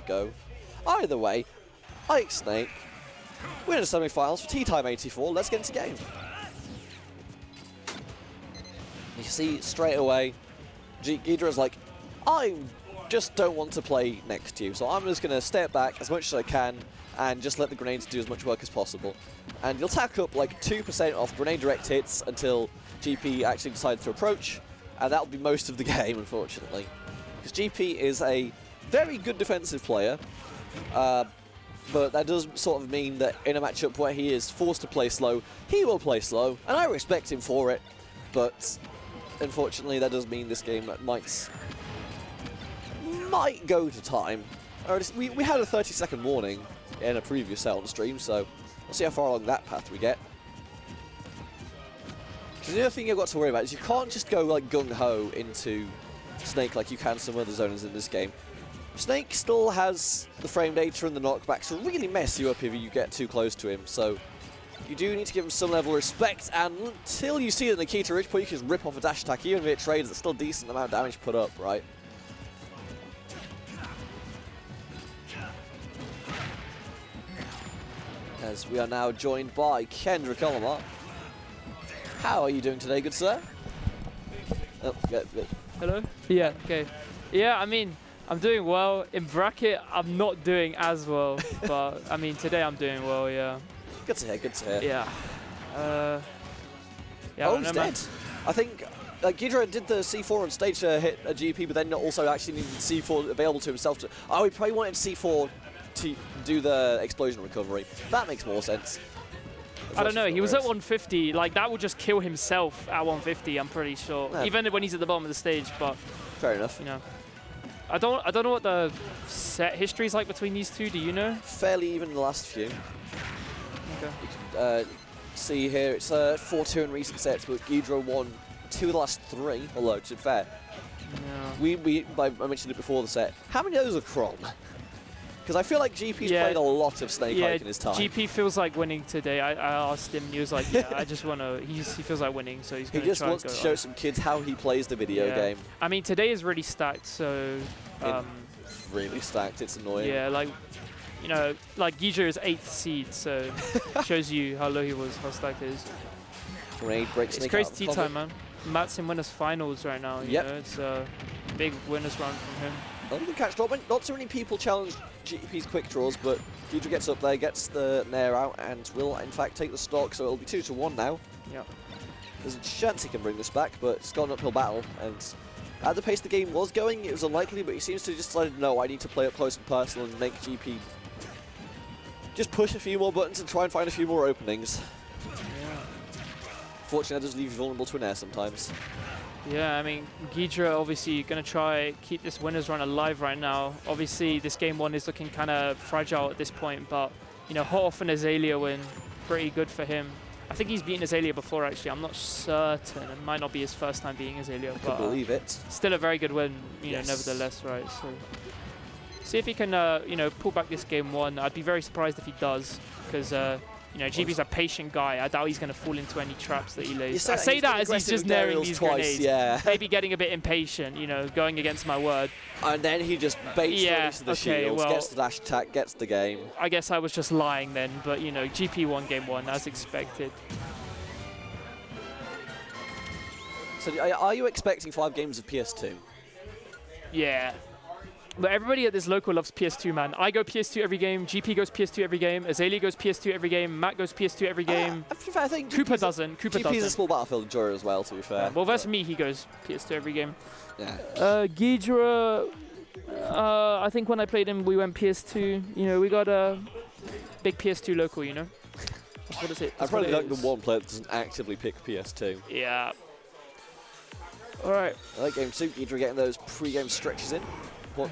go. Either way, Ike Snake, we're in the semi-finals for Tea Time 84. Let's get into game. You see straight away, Ghidra's like, I just don't want to play next to you, so I'm just going to step back as much as I can and just let the grenades do as much work as possible. And you'll tack up like 2% off grenade direct hits until GP actually decides to approach, and that'll be most of the game, unfortunately. Because GP is a very good defensive player, but that does sort of mean that in a matchup where he is forced to play slow, he will play slow, and I respect him for it, but unfortunately that does mean this game might go to time. We had a 30-second warning in a previous set on the stream, so we'll see how far along that path we get. Because the other thing you've got to worry about is you can't just go like gung-ho into Snake like you can some other zoners in this game. Snake still has the frame data and the knockbacks to really mess you up if you get too close to him, so you do need to give him some level of respect, and until you see the Nikita Rich point, you can just rip off a dash attack, even if it trades, it's still a decent amount of damage put up, right? As we are now joined by Kendrick Olamar. How are you doing today, good sir? Oh, good. Hello? Yeah, okay. Yeah, I mean, I'm doing well. In bracket, I'm not doing as well, but I mean, today I'm doing well, yeah. Good to hear, good to hear. Yeah. Yeah, oh, he's dead. I think Ghidra did the C4 on stage to hit a GP, but then also actually needed C4 available to himself to... Oh, he probably wanted C4 to do the explosion recovery. That makes more sense. I don't know, he was at 150, like that would just kill himself at 150, I'm pretty sure. Yeah. Even when he's at the bottom of the stage, but... Fair enough. You know. I don't know what the set history is like between these two, do you know? Fairly even in the last few. Okay. You can see here, it's 4-2 in recent sets, but Ghidra won 2 of the last 3, although to be fair. Yeah. I mentioned it before the set. How many of those are Chrom? Because I feel like GP's played a lot of Snake Ike in his time. GP feels like winning today. I asked him, he was like, yeah, I just want to, he feels like winning, so he's going to try He just wants to show some kids how he plays the video game. I mean, today is really stacked, so... really stacked, it's annoying. Yeah, like, you know, like Ghidra is 8th seed, so shows you how low he was, how stacked it is. Grenade breaks. It's crazy tea time, man. Matt's in winners finals right now. You know, it's a big winners round from him. Well, good catch drop. Not too many people challenge GP's quick draws, but Ghidra gets up there, gets the Nair out, and will in fact take the stock, so it'll be 2-1 now. Yeah. There's a chance he can bring this back, but it's got an uphill battle, and at the pace the game was going, it was unlikely, but he seems to have just decided, no, I need to play up close and personal and make GP just push a few more buttons and try and find a few more openings. Yeah. Fortunately, that does leave you vulnerable to an air sometimes. Yeah, I mean, Ghidra obviously going to try keep this winners run alive right now. Obviously, this game 1 is looking kind of fragile at this point, but, you know, hot off an Azalea win, pretty good for him. I think he's beaten Azalea before, actually. I'm not certain. It might not be his first time beating Azalea, but I can believe it. Still a very good win, you know, nevertheless, right? So, see if he can, you know, pull back this game 1. I'd be very surprised if he does, because, you know, GP's a patient guy. I doubt he's going to fall into any traps that he lays. I say that as he's just naring these grenades. Yeah. Maybe getting a bit impatient, you know, going against my word. And then he just baits into the shields, gets the dash attack, gets the game. I guess I was just lying then, but, you know, GP won game 1 as expected. So are you expecting 5 games of PS2? Yeah. But everybody at this local loves PS2, man. I go PS2 every game. GP goes PS2 every game. Azalea goes PS2 every game. Matt goes PS2 every game. I think Cooper doesn't. GP's a small Battlefield enjoyer as well, to be fair. Well, versus me, he goes PS2 every game. Yeah. Ghidra, I think when I played him, we went PS2. You know, we got a big PS2 local, you know? What is it? I'm probably like the one player that doesn't actively pick PS2. Yeah. All right. I like game 2. Ghidra getting those pre-game stretches in.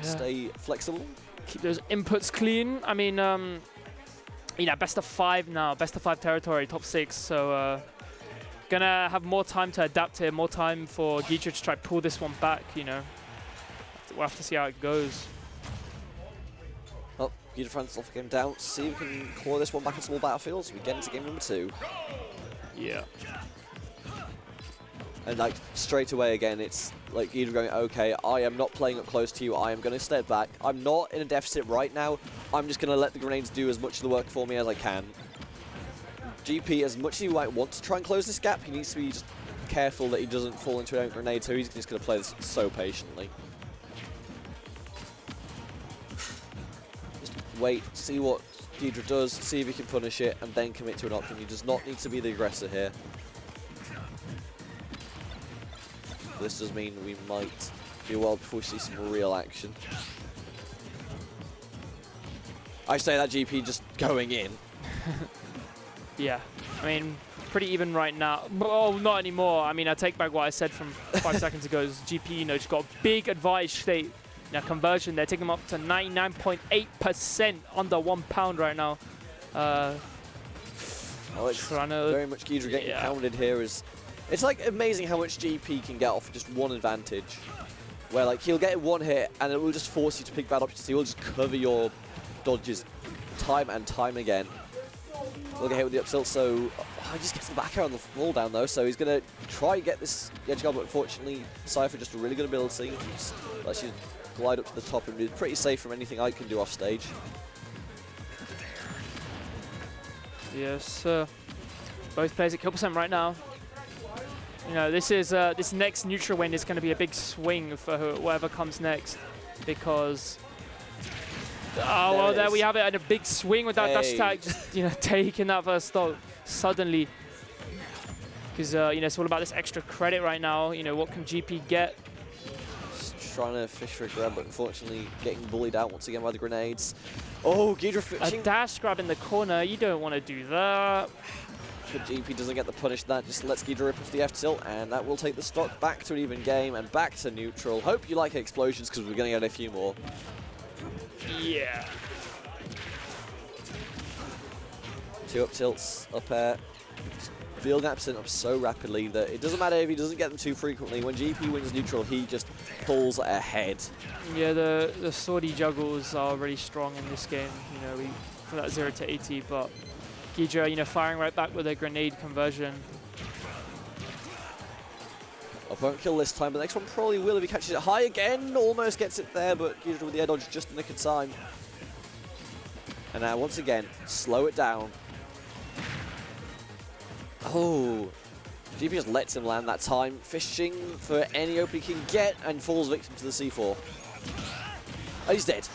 Stay flexible. Keep those inputs clean. I mean, you know, best of 5 now, best of 5 territory, top 6. So gonna have more time to adapt here, more time for Ghidra to try to pull this one back. You know, we'll have to see how it goes. Well, Ghidra France off game down. See if we can claw this one back in small battlefields. We get into game number 2. Yeah. And like straight away again, it's like Ghidra going, okay, I am not playing up close to you. I am going to step back. I'm not in a deficit right now. I'm just going to let the grenades do as much of the work for me as I can. GP, as much as he might want to try and close this gap, he needs to be just careful that he doesn't fall into a grenade, so he's just going to play this so patiently. Just wait, see what Ghidra does, see if he can punish it, and then commit to an option. He does not need to be the aggressor here. This does mean we might be a while before we see some real action. I say that GP just going in. Yeah, I mean, pretty even right now. Oh, not anymore. I mean, I take back what I said from 5 seconds ago. GP, you know, just got a big advantage state. Now conversion, they're taking them up to 99.8% under £1 right now. Oh, it's very much Ghidra getting pounded here. It's like amazing how much GP can get off just one advantage. Where like he'll get one hit and it will just force you to pick bad options. He will just cover your dodges time and time again. We'll get hit with the up tilt, so he just gets the back air on the fall down though, so he's going to try and get this edge guard, but unfortunately Cypher just a really good ability. He just lets you glide up to the top and be pretty safe from anything I can do off stage. Yes, both players at kill percent right now. You know, this is this next neutral win is going to be a big swing for whoever comes next, because there we have it, and a big swing with that dash attack, just taking that first stock suddenly, because you know, it's all about this extra credit right now. You know, what can GP get? Just trying to fish for a grab, but unfortunately getting bullied out once again by the grenades. Oh, Ghidra fishing. A dash grab in the corner, you don't want to do that. But GP doesn't get the punish, that just lets Ghidra rip off the F tilt, and that will take the stock back to an even game and back to neutral. Hope you like explosions, because we're going to get a few more. Yeah. 2 up tilts, up air. Building that percent up so rapidly that it doesn't matter if he doesn't get them too frequently. When GP wins neutral, he just pulls ahead. Yeah, the swordy juggles are really strong in this game. You know, from that 0 to 80, but Ghidra, you know, firing right back with a grenade conversion. Won't kill this time, but the next one probably will if he catches it high again. Almost gets it there, but Ghidra with the air dodge just in the nick of time. And now once again, slow it down. Oh, GP just lets him land that time, fishing for any opening he can get, and falls victim to the C4. Oh, he's dead.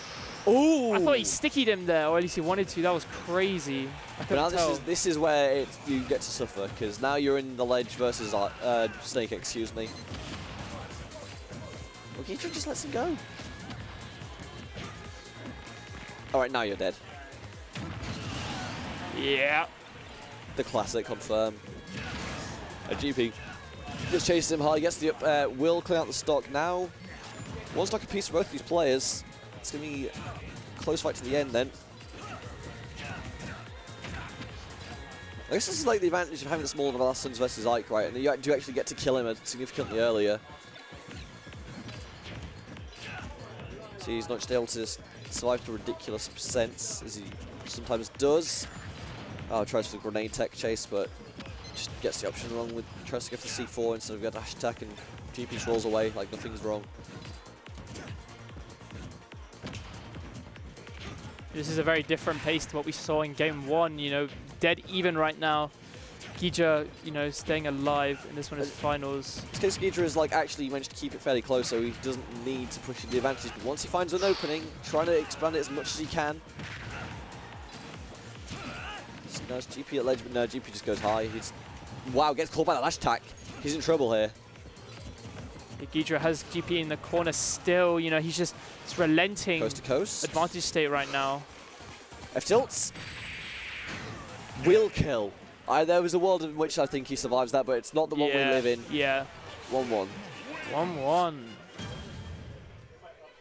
Oh! I thought he stickied him there, or at least he wanted to. That was crazy. But now this is where you get to suffer, because now you're in the ledge versus Snake, excuse me. Well, Ghidra just lets him go. Alright, now you're dead. Yeah. The classic confirm. GP just chases him high, gets the up, will clear out the stock now. One stock apiece for both of these players. It's going to be a close fight to the end then. I guess this is like the advantage of having the smaller Velasquez versus Ike, right? And you do actually get to kill him significantly earlier. So he's not just able to survive to ridiculous percents, as he sometimes does. Oh, tries for the grenade tech chase, but just gets the option wrong with tries to go for the C4 instead of a dash attack, and GP just rolls away like nothing's wrong. This is a very different pace to what we saw in game 1, you know, dead even right now. Ghidra, you know, staying alive in this one as finals. This case Ghidra is like actually managed to keep it fairly close, so he doesn't need to push the advantage, but once he finds an opening, trying to expand it as much as he can. No, it's GP at ledge, but no, GP just goes high. Wow, gets caught by the lash attack. He's in trouble here. Ghidra has GP in the corner still, you know, he's just relenting. Coast to coast. Advantage state right now. F tilts. Will kill. There was a world in which I think he survives that, but it's not the one we live in. Yeah. 1-1. 1-1.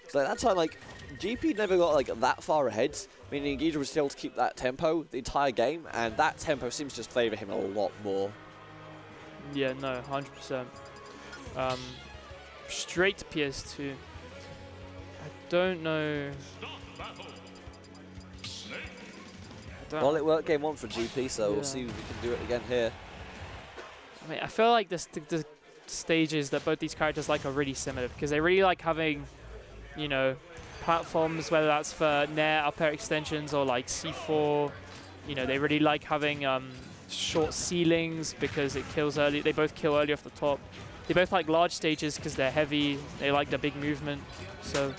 So at that time, like, GP never got like that far ahead, meaning Ghidra was still able to keep that tempo the entire game, and that tempo seems to just favour him a lot more. Yeah, no, 100%. Straight to PS2. I don't know. Well, it worked game 1 for GP, so we'll see if we can do it again here. I mean, I feel like the stages that both these characters like are really similar, because they really like having, you know, platforms, whether that's for Nair up air extensions or like C4. You know, they really like having short ceilings because it kills early. They both kill early off the top. They both like large stages because they're heavy. They like the big movement. So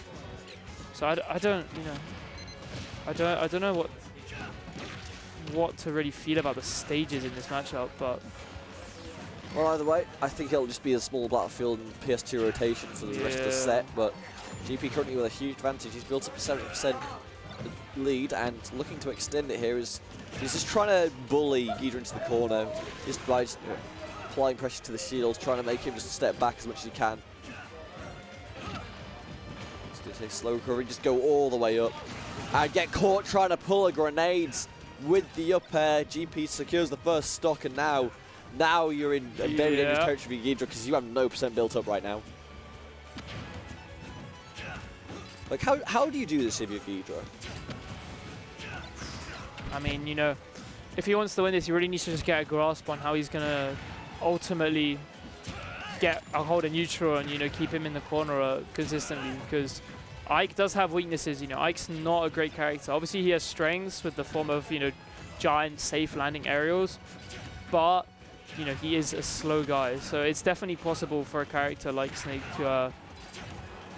I don't, you know, I don't know what to really feel about the stages in this matchup, but. Well, either way, I think it'll just be a small battlefield and PS2 rotation for the rest of the set, but GP currently with a huge advantage. He's built up a 70% lead and looking to extend it here. He's just trying to bully Ghidra into the corner, just by applying pressure to the shield, trying to make him just step back as much as he can. Just going to take slow recovery, just go all the way up and get caught trying to pull a grenade with the up air. GP secures the first stock, and now you're in a very dangerous territory for Ghidra because you have no % built up right now. Like, how do you do this if you're Ghidra? I mean, you know, if he wants to win this, he really needs to just get a grasp on how he's going to ultimately get a hold of neutral and, you know, keep him in the corner consistently, because Ike does have weaknesses. You know, Ike's not a great character. Obviously, he has strengths with the form of, you know, giant safe landing aerials, but, you know, he is a slow guy. So it's definitely possible for a character like Snake to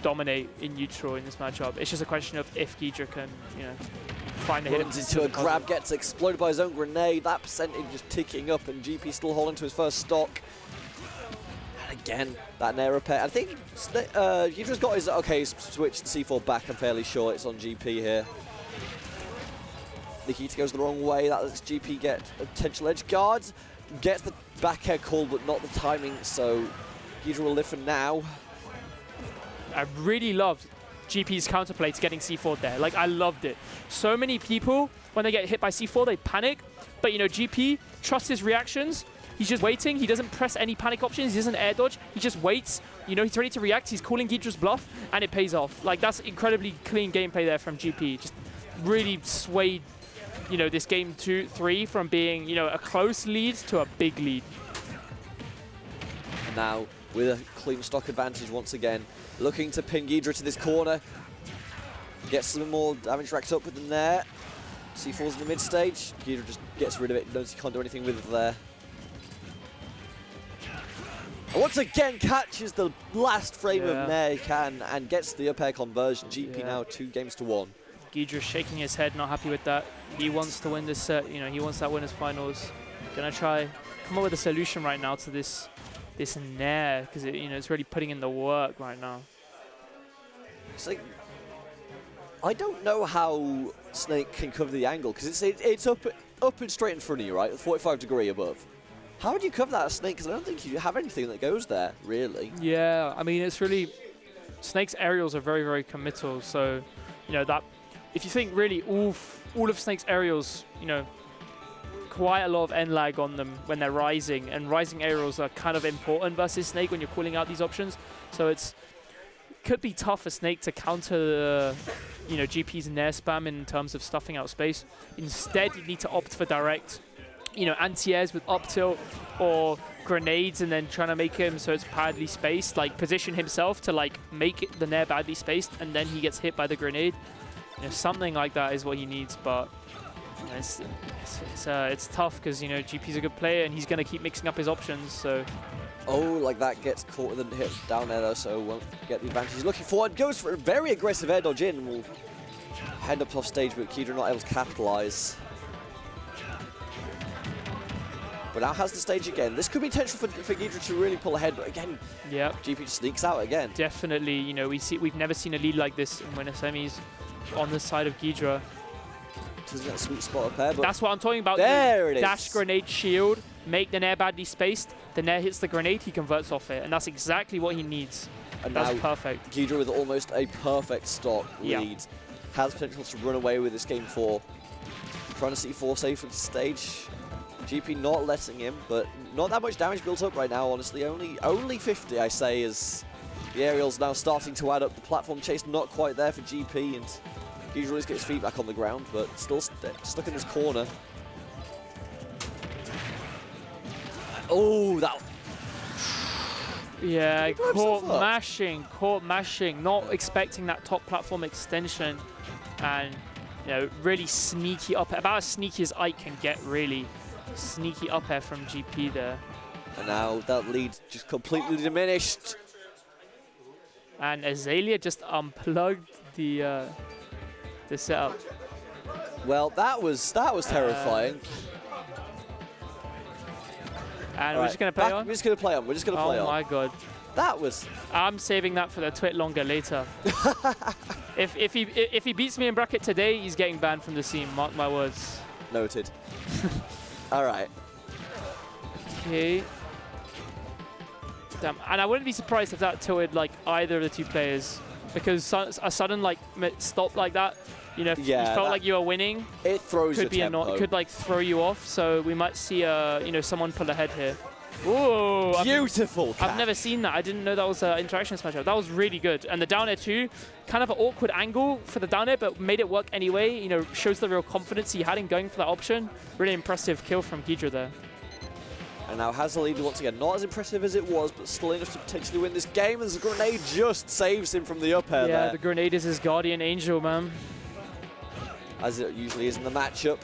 dominate in neutral in this matchup. It's just a question of if Ghidra can, you know, find the hit. Runs into a grab, gets exploded by his own grenade. That percentage is ticking up, and GP still holding to his first stock. And again, that Nair repair. I think Ghidra's got his, okay, he's switched C4 back. I'm fairly sure it's on GP here. Nikita goes the wrong way. That lets GP get a potential edge guard. Gets the back air call, but not the timing, so Ghidra will live for now. I really loved GP's counterplay to getting C4 there. Like, I loved it. So many people, when they get hit by C4, they panic. But, you know, GP trusts his reactions. He's just waiting. He doesn't press any panic options. He doesn't air dodge. He just waits. You know, he's ready to react. He's calling Ghidra's bluff, and it pays off. Like, that's incredibly clean gameplay there from GP. Just really swayed, you know, this game 2-3 from being, you know, a close lead to a big lead. And now, with a clean stock advantage once again, looking to pin Ghidra to this corner. Gets some more damage racked up with them there. C4's in the mid stage. Ghidra just gets rid of it. Knows he can't do anything with it there. And once again catches the last frame of Nair he can and gets the up air conversion. GP now 2 games to 1. Ghidra shaking his head, not happy with that. He wants to win this set. You know, he wants that winners finals. Gonna try come up with a solution right now to this Nair, because you know, it's really putting in the work right now. It's like, I don't know how Snake can cover the angle, because it's up and straight in front of you, right? 45 degree above. How would you cover that as Snake? Because I don't think you have anything that goes there, really. Yeah, I mean, it's really, Snake's aerials are very, very committal. So, you know, that if you think really all of Snake's aerials, you know, quite a lot of end lag on them when they're rising, and rising aerials are kind of important versus Snake when you're calling out these options. So could be tough for Snake to counter the, you know, GP's Nair spam in terms of stuffing out space. Instead, you need to opt for direct, you know, anti-airs with up tilt or grenades, and then trying to make him so it's badly spaced, like position himself to like make the Nair badly spaced, and then he gets hit by the grenade. You know, something like that is what he needs, but you know, it's tough because, you know, GP's a good player and he's going to keep mixing up his options. So. Oh, like that gets caught with a hit down there though, so won't get the advantage. He's looking forward, goes for a very aggressive air dodge in, and will head up off stage, but Ghidra not able to capitalize. But now has the stage again. This could be potential for Ghidra to really pull ahead, but again, GP just sneaks out again. Definitely, you know, we've never seen a lead like this in winner semis on the side of Ghidra. Doesn't get a sweet spot up there, but that's what I'm talking about. There it is. Dash grenade shield, make the Nair badly spaced. The Nair hits the grenade, he converts off it, and that's exactly what he needs. And that's perfect. Ghidra with almost a perfect stock lead has potential to run away with this game 4. Trying to see 4 safe with the stage. GP not letting him, but not that much damage built up right now, honestly. Only 50, I say, as the aerial's now starting to add up. The platform chase not quite there for GP, and Ghidra always gets feet back on the ground, but still stuck in this corner. Oh, that... Yeah, Blow himself caught mashing, not expecting that top platform extension, and really sneaky up, about as sneaky as Ike can get, really. Sneaky up air from GP there. And now that lead just completely diminished. And Azalea just unplugged the setup. Well, that was terrifying. And we're just gonna play on. We're just gonna play on. Oh my god. That was. I'm saving that for the twit longer later. if he beats me in bracket today, he's getting banned from the scene. Mark my words. Noted. All right. Okay. Damn. And I wouldn't be surprised if that tilted like either of the two players, because a sudden like stop like that, if you felt like you were winning, it throws could your be tempo. could like throw you off. So we might see someone pull ahead here. Ooh, Beautiful. I've never seen that. I didn't know that was an interaction smash-up. That was really good. And the down air too, kind of an awkward angle for the down air, but made it work anyway. Shows the real confidence he had in going for that option. Really impressive kill from Ghidra there. And now has the lead once again. Not as impressive as it was, but still enough to potentially win this game. As the grenade just saves him from the up air there. Yeah, the grenade is his guardian angel, man. As it usually is in the matchup.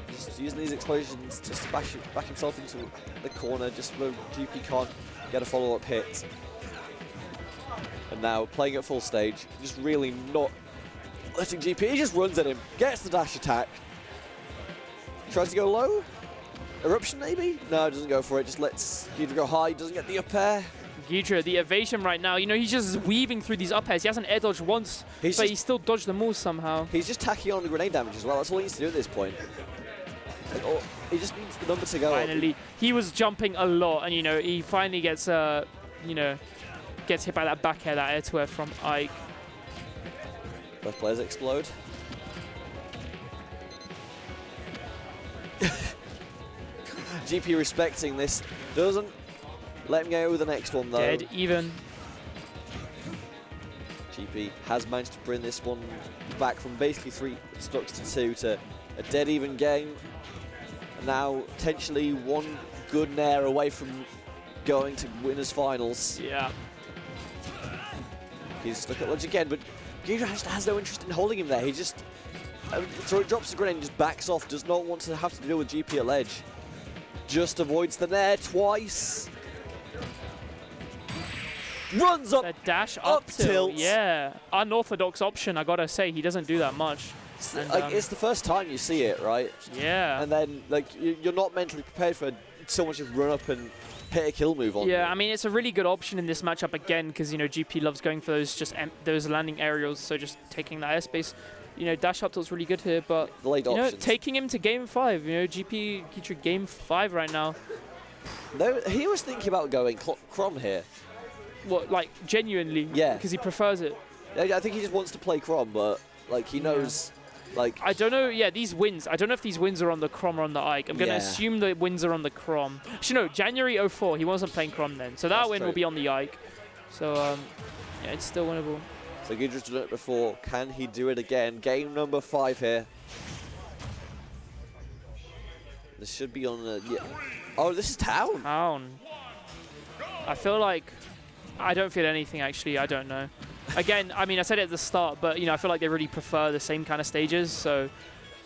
Just using these explosions just to back himself into the corner, just so GP can't get a follow-up hit. And now playing at full stage, just really not letting GP. He just runs at him, gets the dash attack, tries to go low. Eruption maybe? No, doesn't go for it. Just lets Ghidra go high. Doesn't get the up air. Ghidra, the evasion right now. He's just weaving through these up airs. He hasn't air dodged once, but he still dodged them all somehow. He's just tacking on the grenade damage as well. That's all he needs to do at this point. He just needs the number to go. Finally, he was jumping a lot, and he finally gets gets hit by that back air, that air to air from Ike. Both players explode. GP respecting this, doesn't let him go with the next one though. Dead even. GP has managed to bring this one back from basically 3 stocks to 2 to a dead even game. And now potentially one good nair away from going to winners finals. Yeah. He's stuck at ledge again, but Ghidra has no interest in holding him there. He just drops the grenade and just backs off, does not want to have to deal with GP at ledge. Just avoids the nair twice. Runs up. The dash up tilt. Yeah. Unorthodox option, I gotta say. He doesn't do that much. It's the first time you see it, right? Yeah. And then you're not mentally prepared for someone to run up and hit a kill move on you. I mean, it's a really good option in this matchup again, because GP loves going for those landing aerials, so just taking that airspace. Dash up tilt's really good here, but the late options. taking him to game 5. GP Ghidra game 5 right now. No, he was thinking about going Crom here. What, like genuinely? Yeah. Because he prefers it. I think he just wants to play Crom, but he knows. I don't know. Yeah, these wins. I don't know if these wins are on the Crom or on the Ike. I'm going to assume the wins are on the Crom. Actually, no. January 04, he wasn't playing Crom then, so that win will be on the Ike. So yeah, it's still winnable. So Ghidra's done it before. Can he do it again? Game number 5 here. This should be on the. Oh, this is Town. Town. I feel like I don't feel anything actually. I don't know. Again, I mean, I said it at the start, but I feel like they really prefer the same kind of stages. So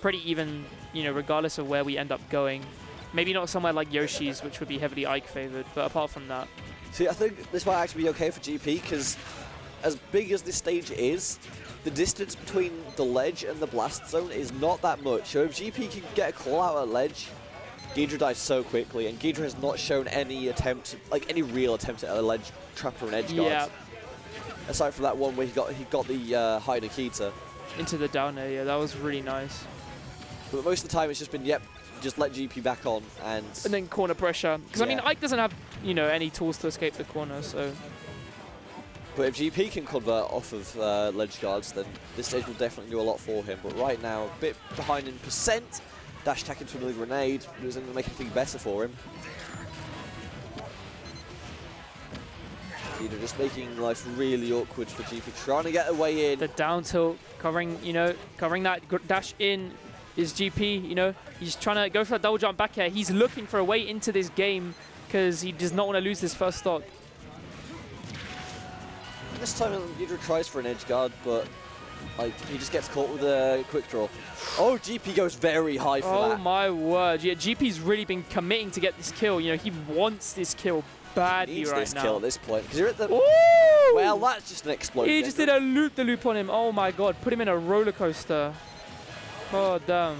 pretty even, regardless of where we end up going. Maybe not somewhere like Yoshi's, which would be heavily Ike favored. But apart from that, see, I think this might actually be okay for GP because, as big as this stage is, the distance between the ledge and the blast zone is not that much. So if GP can get a call out at ledge, Ghidra dies so quickly, and Ghidra has not shown any attempt, any real attempt at a ledge trap or an edge guard. Yeah. Aside from that one where he got the high Nikita. Into the down air, yeah, that was really nice. But most of the time it's just been, just let GP back on and then corner pressure. Because I mean, Ike doesn't have, any tools to escape the corner, so. But if GP can convert off of ledge guards, then this stage will definitely do a lot for him. But right now, a bit behind in percent. Dash attack into another grenade isn't going to make anything better for him. Just making life really awkward for GP, trying to get a way in. The down tilt, covering that dash in is GP, he's trying to go for a double jump back air. He's looking for a way into this game because he does not want to lose this first stock. this time Ghidra tries for an edge guard, but like he just gets caught with a quick draw. Oh, GP goes very high for that. Oh my word. Yeah, GP's really been committing to get this kill. You know, he wants this kill badly Needs right this now. kill at this point, because you're at the... Ooh! Well, that's just an explosion. He just did a loop-the-loop on him. Oh my god, put him in a roller coaster. Oh, damn.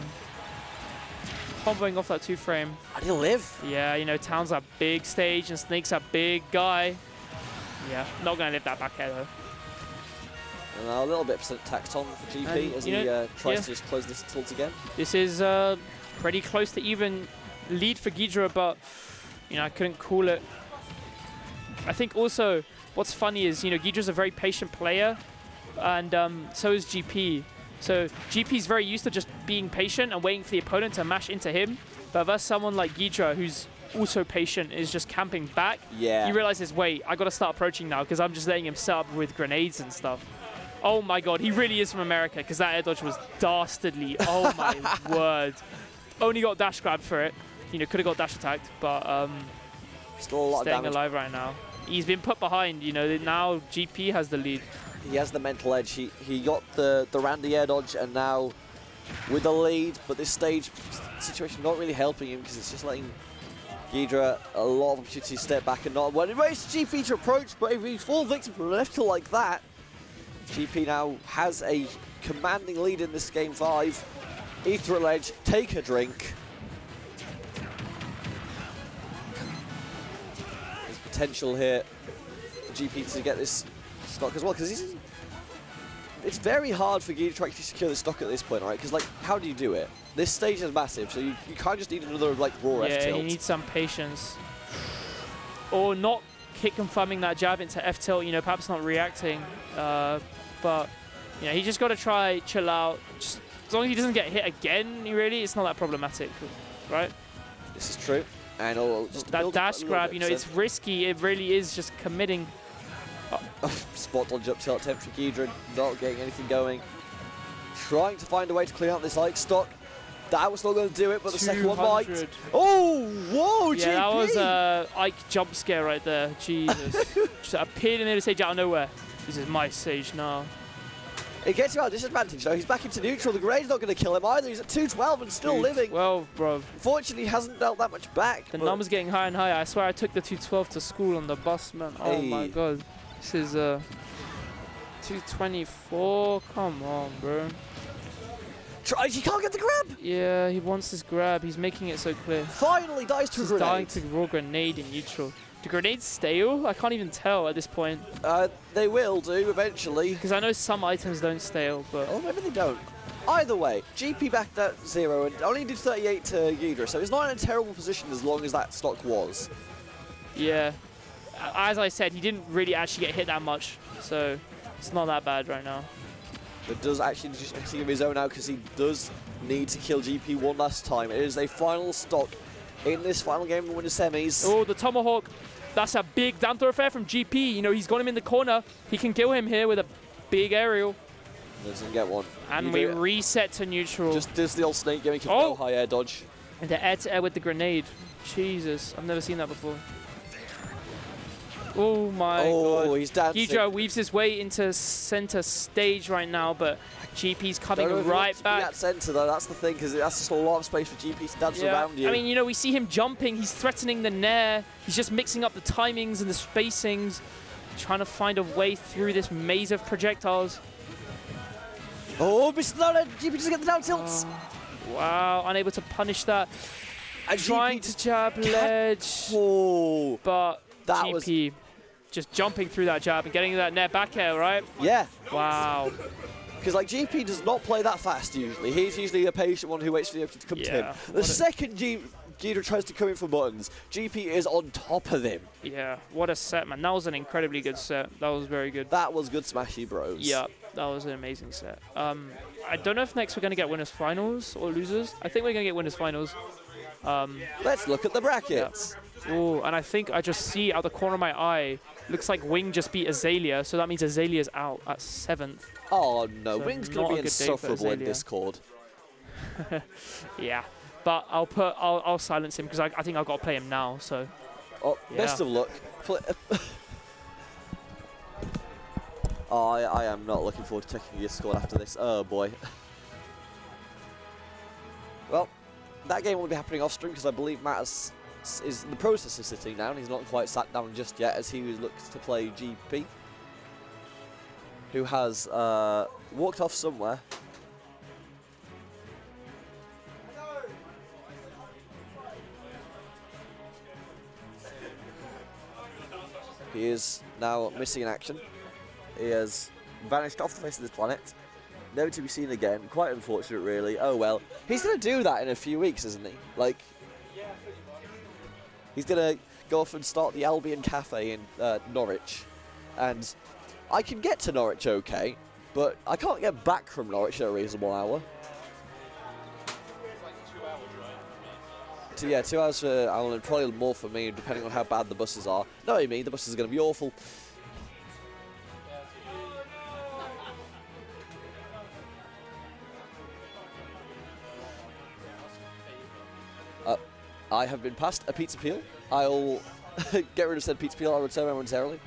Comboing off that 2-frame. How do you live? Yeah, you know, Town's a big stage and Snake's a big guy. Yeah, not going to live that back air though. And a little bit of tax on for GP as he tries to just close this tilt again. This is pretty close to even lead for Ghidra, but, you know, I couldn't call it. I think also what's funny is, you know, Ghidra's a very patient player, and so is GP. So GP's very used to just being patient and waiting for the opponent to mash into him. But versus someone like Ghidra, who's also patient, is just camping back, yeah, he realizes, wait, I got to start approaching now because I'm just letting him set up with grenades and stuff. Oh my god, he really is from America because that air dodge was dastardly. Oh my word. Only got dash grabbed for it. You know, could have got dash attacked, but still a lot staying of damage. alive right now. He's been put behind, you know, now GP has the lead. He has the mental edge. He got the Randy air dodge, and now with the lead, but this stage situation not really helping him because it's just letting Ghidra a lot of opportunity to step back and not well. It waits GP to approach, but if he's full victim from an F tilt like that, GP now has a commanding lead in this game 5. Ethereal Edge, take a drink. There's potential here for GP to get this stock as well, because it's very hard for Ghidra to actually secure the stock at this point, right? Because, like, how do you do it? This stage is massive, so you can't just need another, like, raw F tilt. Yeah, you need some patience. Or not kick confirming that jab into F tilt, you know, perhaps not reacting. But, you know, he just got to try, chill out. Just, as long as he doesn't get hit again, really, it's not that problematic, right? This is true. And just that dash grab, you know, it's risky. It really is just committing. Spot dodge up tilt attempt for Ghidra, not getting anything going. Trying to find a way to clean out this Ike stock. That was not going to do it, but the second one might. Oh, whoa, yeah, GP! That was Ike jump scare right there. Jesus. Just appeared in the stage out of nowhere. This is my stage now. It gets him out of disadvantage, though. He's back into neutral. The grade's not going to kill him either. He's at 212 and still living. 212, bro. Fortunately, he hasn't dealt that much back. The number's getting higher and higher. I swear I took the 212 to school on the bus, man. Oh my god. This is 224. Come on, bro. He can't get the grab. Yeah, he wants this grab. He's making it so clear. Finally dies to a grenade. Dying to raw grenade in neutral. Do grenades stale? I can't even tell at this point. They will do eventually. Because I know some items don't stale, but... Oh, maybe they don't. Either way, GP backed at 0 and only did 38 to Ghidra, so he's not in a terrible position as long as that stock was. Yeah. As I said, he didn't really actually get hit that much, so it's not that bad right now. But does actually just mixing of his own out because he does need to kill GP one last time. It is a final stock in this final game of winner semis. Oh, the Tomahawk. That's a big down throw fair from GP. You know, he's got him in the corner. He can kill him here with a big aerial. Doesn't get one. And we reset to neutral. Just does the old snake gimmick of no high air dodge. And the air to air with the grenade. Jesus, I've never seen that before. Oh my god. Oh, he's dancing. Ghidra weaves his way into center stage right now, but GP's coming right back. At center though, that's the thing, because that's just a lot of space for GP to dance around you. I mean, you know, we see him jumping, he's threatening the nair, he's just mixing up the timings and the spacings, trying to find a way through this maze of projectiles. Oh, missed that, GP doesn't get the down tilts. Wow, unable to punish that. And trying to jab ledge, but that GP just jumping through that jab and getting that net back air, right? Yeah. Wow. Because like GP does not play that fast usually. He's usually a patient one who waits for the opening to come to him. The second Ghidra tries to come in for buttons, GP is on top of him. Yeah, what a set, man. That was an incredibly good set. That was very good. That was good smashy, bros. Yeah, that was an amazing set. I don't know if next we're going to get winners finals or losers. I think we're going to get winners finals. Let's look at the brackets. Yeah. Oh, and I think I just see out the corner of my eye, looks like Wing just beat Azalea, so that means Azalea's out at 7th. Oh no, So Wing's going to be insufferable in Discord. Yeah, but I'll silence him because I think I've got to play him now. So. Oh, best of luck. Oh, I am not looking forward to taking your score after this. Oh boy. Well, that game will be happening off stream because I believe Matt is in the process of sitting down. He's not quite sat down just yet as he looks to play GP, who has walked off somewhere. He is now missing in action. He has vanished off the face of this planet, never to be seen again. Quite unfortunate, really. Oh well. He's going to do that in a few weeks, isn't he? Like, he's going to go off and start the Albion Cafe in Norwich. And I can get to Norwich okay, but I can't get back from Norwich at a reasonable hour. So yeah, 2 hours for Alan, probably more for me, depending on how bad the buses are. No, I mean, the buses are going to be awful. I have been passed a pizza peel. I'll get rid of said pizza peel. I'll return momentarily.